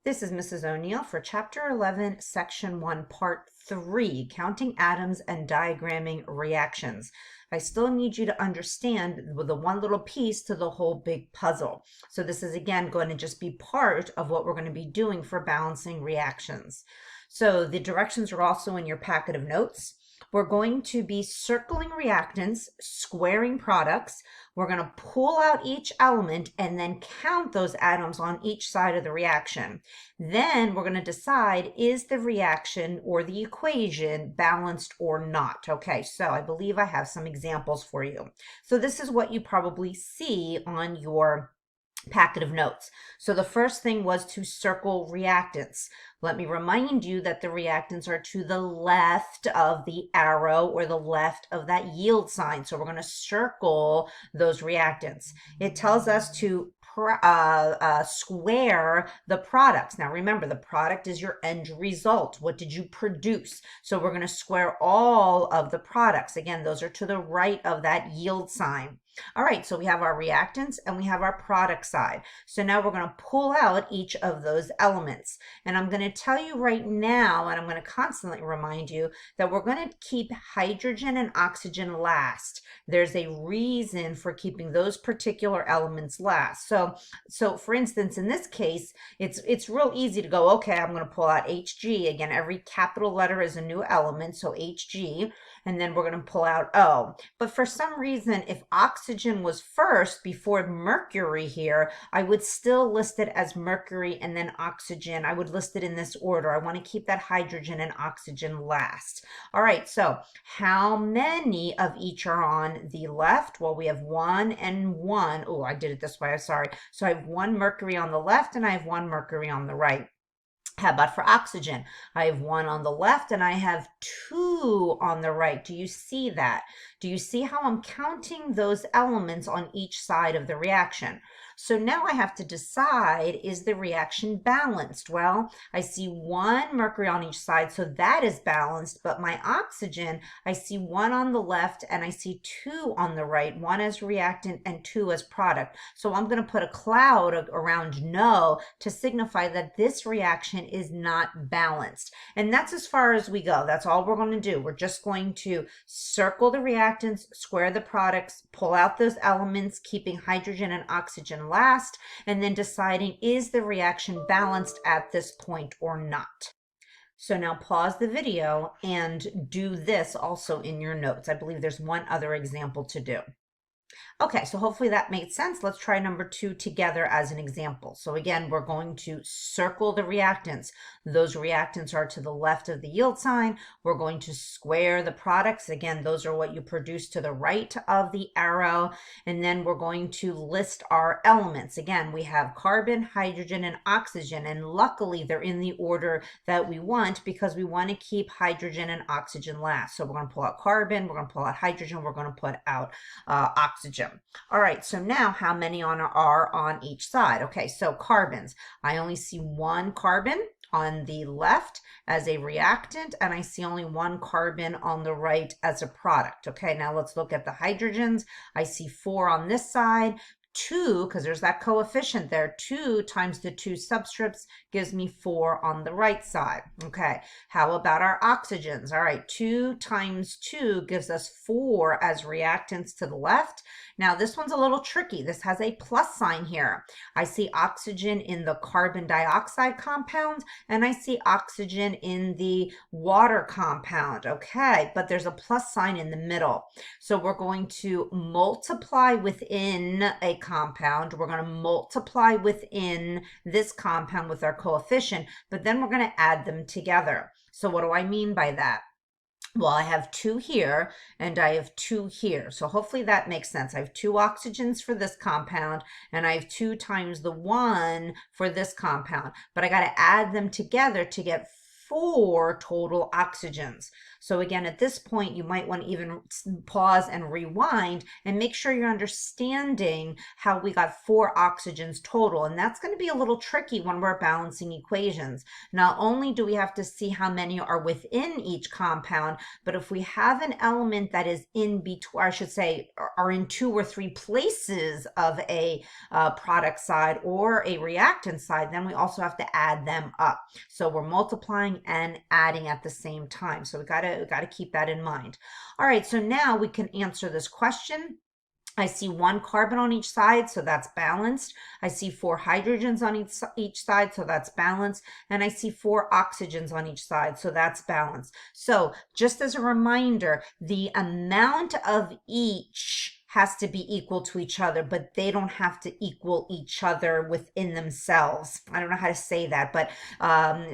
This is Mrs. O'Neill for Chapter 11, Section 1, Part 3, Counting Atoms and Diagramming Reactions. I still need you to understand the one little piece to the whole big puzzle. So this is, again, going to just be part of what we're going to be doing for balancing reactions. So the directions are also in your packet of notes. We're going to be circling reactants, squaring products. We're going to pull out each element and then count those atoms on each side of the reaction. Then we're going to decide, is the reaction or the equation balanced or not? Okay, so I believe I have some examples for you. So this is what you probably see on your packet of notes. So the first thing was to circle reactants. Let me remind you that the reactants are to the left of the arrow or the left of that yield sign. So we're going to circle those reactants. It tells us to square the products. Now remember, the product is your end result. What did you produce? So we're going to square all of the products. Again, those are to the right of that yield sign. All right, so we have our reactants and we have our product side. So now we're going to pull out each of those elements. And I'm going to tell you right now, and I'm going to constantly remind you, that we're going to keep hydrogen and oxygen last. There's a reason for keeping those particular elements last. So for instance, in this case, it's real easy to go, okay, I'm going to pull out Hg. Again, every capital letter is a new element, so Hg. And then we're going to pull out O. But for some reason, if oxygen was first before mercury here, I would still list it as mercury and then oxygen. I would list it in this order. I want to keep that hydrogen and oxygen last. All right, so how many of each are on the left? Well, we have 1 and 1. Oh, I did it this way. I'm sorry. So I have 1 mercury on the left and I have 1 mercury on the right. How about for oxygen? I have 1 on the left and I have 2 on the right. Do you see that? Do you see how I'm counting those elements on each side of the reaction? So now I have to decide, is the reaction balanced? Well, I see 1 mercury on each side, so that is balanced, but my oxygen, I see 1 on the left and I see 2 on the right, 1 as reactant and 2 as product. So I'm going to put a cloud around no to signify that this reaction is not balanced. And that's as far as we go. That's all we're going to do. We're just going to circle the reactants, square the products, pull out those elements, keeping hydrogen and oxygen last, and then deciding, is the reaction balanced at this point or not? So now pause the video and do this also in your notes. I believe there's one other example to do. Okay, so hopefully that made sense. Let's try number 2 together as an example. So again, we're going to circle the reactants. Those reactants are to the left of the yield sign. We're going to square the products. Again, those are what you produce to the right of the arrow. And then we're going to list our elements. Again, we have carbon, hydrogen, and oxygen. And luckily, they're in the order that we want because we want to keep hydrogen and oxygen last. So we're going to pull out carbon, we're going to pull out hydrogen, we're going to put out oxygen. All right, so now how many are on each side? Okay, so carbons. I only see 1 carbon on the left as a reactant, and I see only 1 carbon on the right as a product. Okay, now let's look at the hydrogens. I see 4 on this side. 2, because there's that coefficient there, 2 times the 2 subscripts gives me 4 on the right side. Okay, how about our oxygens? All right, 2 times 2 gives us 4 as reactants to the left. Now this one's a little tricky. This has a plus sign here. I see oxygen in the carbon dioxide compound and I see oxygen in the water compound. Okay, but there's a plus sign in the middle. So we're going to multiply within a compound. We're going to multiply within this compound with our coefficient, but then we're going to add them together. So what do I mean by that? Well, I have 2 here and I have 2 here. So hopefully that makes sense. I have 2 oxygens for this compound and I have 2 times the 1 for this compound. But I got to add them together to get 4 total oxygens. So again, at this point, you might want to even pause and rewind and make sure you're understanding how we got 4 oxygens total. And that's going to be a little tricky when we're balancing equations. Not only do we have to see how many are within each compound, but if we have an element that is in between, I should say, are in 2 or 3 places of a product side or a reactant side, then we also have to add them up. So we're multiplying and adding at the same time. So we gotta keep that in mind. All right, so now we can answer this question. I see 1 carbon on each side, so that's balanced. I see 4 hydrogens on each side, so that's balanced. And I see 4 oxygens on each side, so that's balanced. So just as a reminder, the amount of each has to be equal to each other, but they don't have to equal each other within themselves. I don't know how to say that, but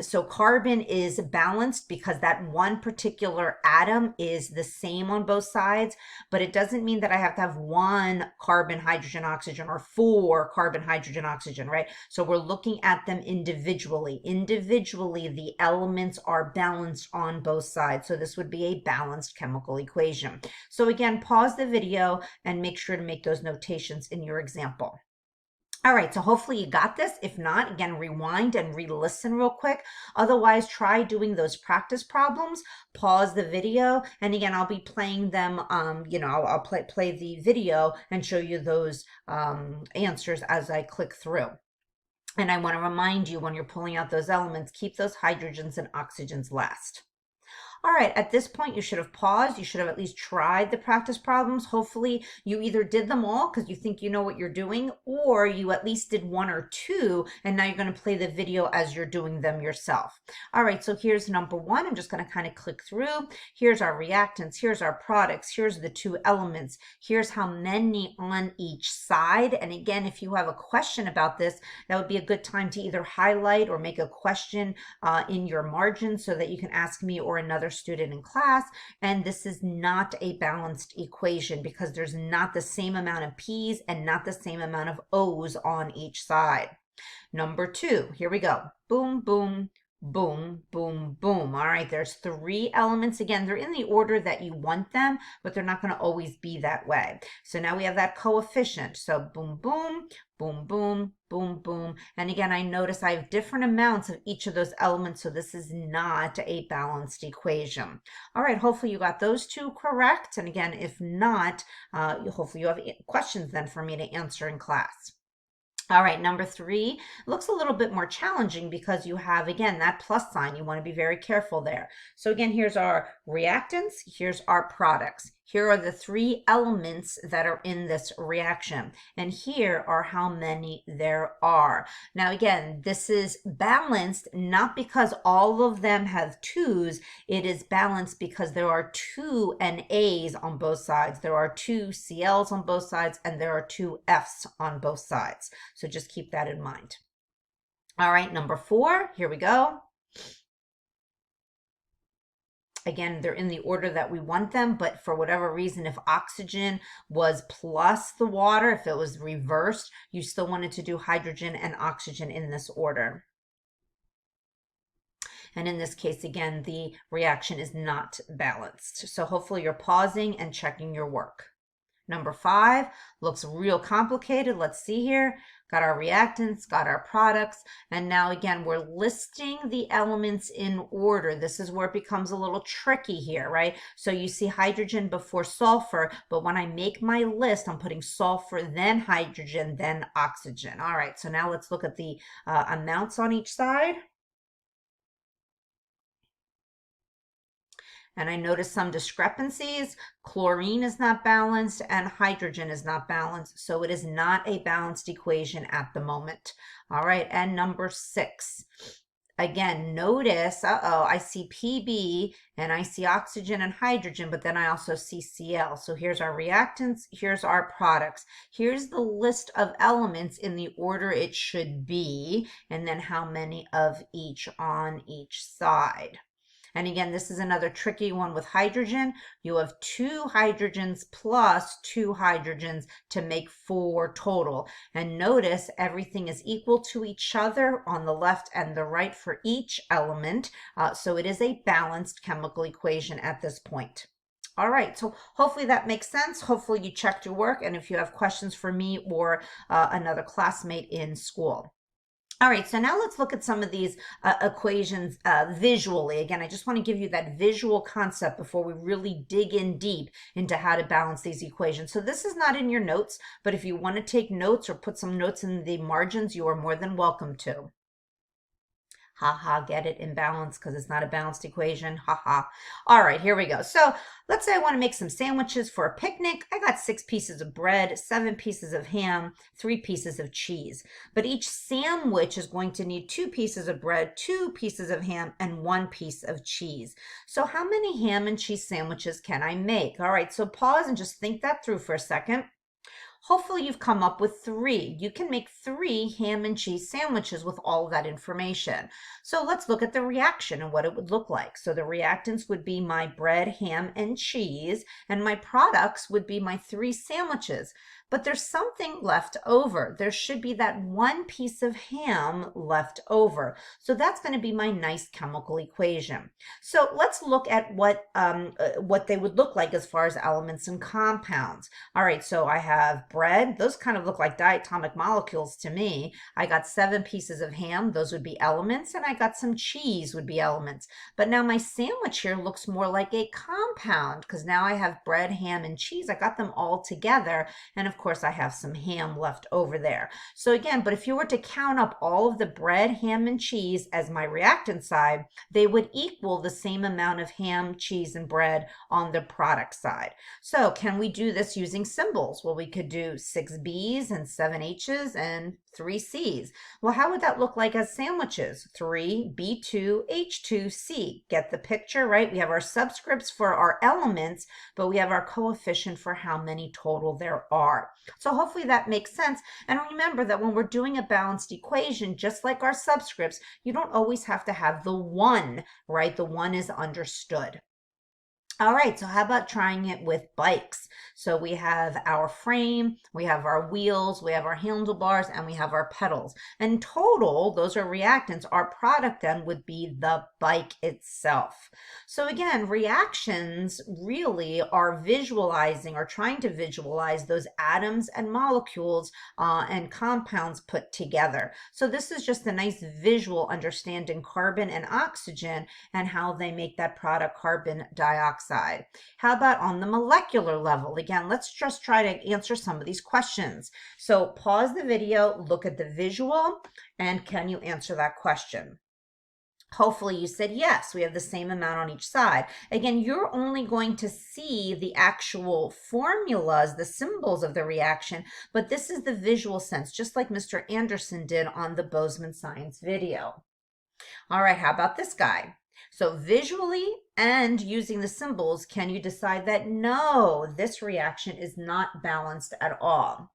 so carbon is balanced because that one particular atom is the same on both sides, but it doesn't mean that I have to have 1 carbon, hydrogen, oxygen, or 4 carbon, hydrogen, oxygen, right? So we're looking at them individually. Individually, the elements are balanced on both sides. So this would be a balanced chemical equation. So again, pause the video and make sure to make those notations in your example. All right, so hopefully you got this. If not, again, rewind and re-listen real quick. Otherwise, try doing those practice problems, pause the video, and again, I'll be playing them, I'll play the video and show you those answers as I click through. And I want to remind you, when you're pulling out those elements, keep those hydrogens and oxygens last. All right, at this point, you should have paused. You should have at least tried the practice problems. Hopefully, you either did them all because you think you know what you're doing, or you at least did 1 or 2, and now you're going to play the video as you're doing them yourself. All right, so here's number 1. I'm just going to kind of click through. Here's our reactants. Here's our products. Here's the 2 elements. Here's how many on each side. And again, if you have a question about this, that would be a good time to either highlight or make a question in your margin so that you can ask me or another student in class. And this is not a balanced equation because there's not the same amount of P's and not the same amount of O's on each side. Number 2, here we go. Boom, boom, boom, boom, boom. All right, there's 3 elements. Again, they're in the order that you want them, but they're not going to always be that way. So now we have that coefficient. So boom, boom, boom, boom, boom, boom. And again, I notice I have different amounts of each of those elements, so this is not a balanced equation. All right, hopefully you got those 2 correct. And again, if not, hopefully you have questions then for me to answer in class. All right, number 3 looks a little bit more challenging because you have, again, that plus sign. You want to be very careful there. So again, here's our reactants, here's our products. Here are the 3 elements that are in this reaction. And here are how many there are. Now, again, this is balanced not because all of them have 2's. It is balanced because there are 2 NA's on both sides. There are 2 CL's on both sides, and there are 2 F's on both sides. So just keep that in mind. All right, number 4, here we go. Again, they're in the order that we want them, but for whatever reason, if oxygen was plus the water, if it was reversed, you still wanted to do hydrogen and oxygen in this order. And in this case, again, the reaction is not balanced. So hopefully you're pausing and checking your work. Number 5 looks real complicated. Let's see here. Got our reactants, got our products, and now again, we're listing the elements in order. This is where it becomes a little tricky here, right? So you see hydrogen before sulfur, but when I make my list, I'm putting sulfur, then hydrogen, then oxygen. All right, so now let's look at the amounts on each side. And I noticed some discrepancies. Chlorine is not balanced and hydrogen is not balanced. So it is not a balanced equation at the moment. All right, and number 6. Again, notice, I see PB and I see oxygen and hydrogen, but then I also see Cl. So here's our reactants, here's our products. Here's the list of elements in the order it should be, and then how many of each on each side. And again, this is another tricky one with hydrogen. You have 2 hydrogens plus 2 hydrogens to make 4 total. And notice everything is equal to each other on the left and the right for each element. So it is a balanced chemical equation at this point. All right, so hopefully that makes sense. Hopefully you checked your work, and if you have questions for me or another classmate in school. All right, so now let's look at some of these equations visually. Again, I just want to give you that visual concept before we really dig in deep into how to balance these equations. So this is not in your notes, but if you want to take notes or put some notes in the margins, you are more than welcome to. Ha, get it? Imbalance because it's not a balanced equation. Ha. All right, here we go. So let's say I want to make some sandwiches for a picnic. I got 6 pieces of bread, 7 pieces of ham, 3 pieces of cheese. But each sandwich is going to need 2 pieces of bread, 2 pieces of ham, and 1 piece of cheese. So how many ham and cheese sandwiches can I make? All right, so pause and just think that through for a second. Hopefully you've come up with 3. You can make 3 ham and cheese sandwiches with all of that information. So let's look at the reaction and what it would look like. So the reactants would be my bread, ham, and cheese, and my products would be my 3 sandwiches. But there's something left over. There should be that 1 piece of ham left over. So that's going to be my nice chemical equation. So let's look at what they would look like as far as elements and compounds. All right, so I have bread. Those kind of look like diatomic molecules to me. I got 7 pieces of ham. Those would be elements. And I got some cheese would be elements. But now my sandwich here looks more like a compound because now I have bread, ham, and cheese. I got them all together. And of course, I have some ham left over there. So again, but if you were to count up all of the bread, ham, and cheese as my reactant side, they would equal the same amount of ham, cheese, and bread on the product side. So can we do this using symbols? Well, we could do 6 B's and 7 H's and 3 C's. Well, how would that look like as sandwiches? 3, B2, H2, C. Get the picture, right? We have our subscripts for our elements, but we have our coefficient for how many total there are. So hopefully that makes sense. And remember that when we're doing a balanced equation, just like our subscripts, you don't always have to have the 1, right? The 1 is understood. All right, so how about trying it with bikes? So we have our frame, we have our wheels, we have our handlebars, and we have our pedals. And total, those are reactants. Our product then would be the bike itself. So again, reactions really are visualizing or trying to visualize those atoms and molecules and compounds put together. So this is just a nice visual understanding carbon and oxygen and how they make that product carbon dioxide. How about on the molecular level? Again, let's just try to answer some of these questions. So pause the video, look at the visual, and can you answer that question? Hopefully you said yes, we have the same amount on each side. Again, you're only going to see the actual formulas, the symbols of the reaction, but this is the visual sense, just like Mr. Anderson did on the Bozeman Science video. All right, how about this guy? So visually and using the symbols, can you decide that no, this reaction is not balanced at all?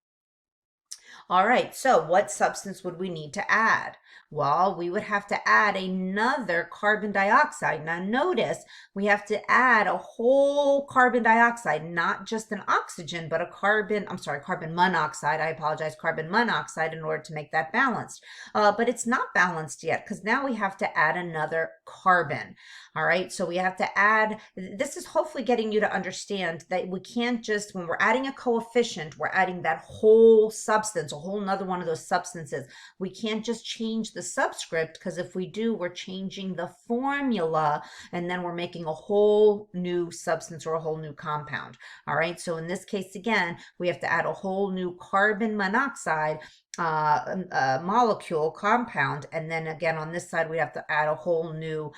All right, so what substance would we need to add? Well, we would have to add another carbon dioxide. Now notice we have to add a whole carbon dioxide, not just an oxygen, but a carbon monoxide. I apologize, carbon monoxide in order to make that balanced. But it's not balanced yet because now we have to add another carbon. All right, so we have to add, this is hopefully getting you to understand that we can't just, when we're adding a coefficient, we're adding that whole substance, a whole nother one of those substances. We can't just change the subscript because if we do, we're changing the formula and then we're making a whole new substance or a whole new compound. All right, so in this case, again, we have to add a whole new carbon monoxide molecule compound, and then again on this side we have to add a whole new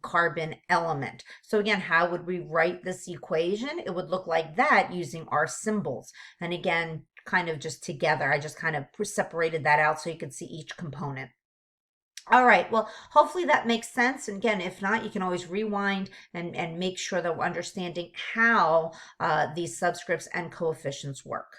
carbon element. So again, how would we write this equation? It would look like that using our symbols. And again, kind of just together, I just kind of separated that out so you could see each component. All right, well, hopefully that makes sense. And again, if not, you can always rewind and make sure that we're understanding how these subscripts and coefficients work.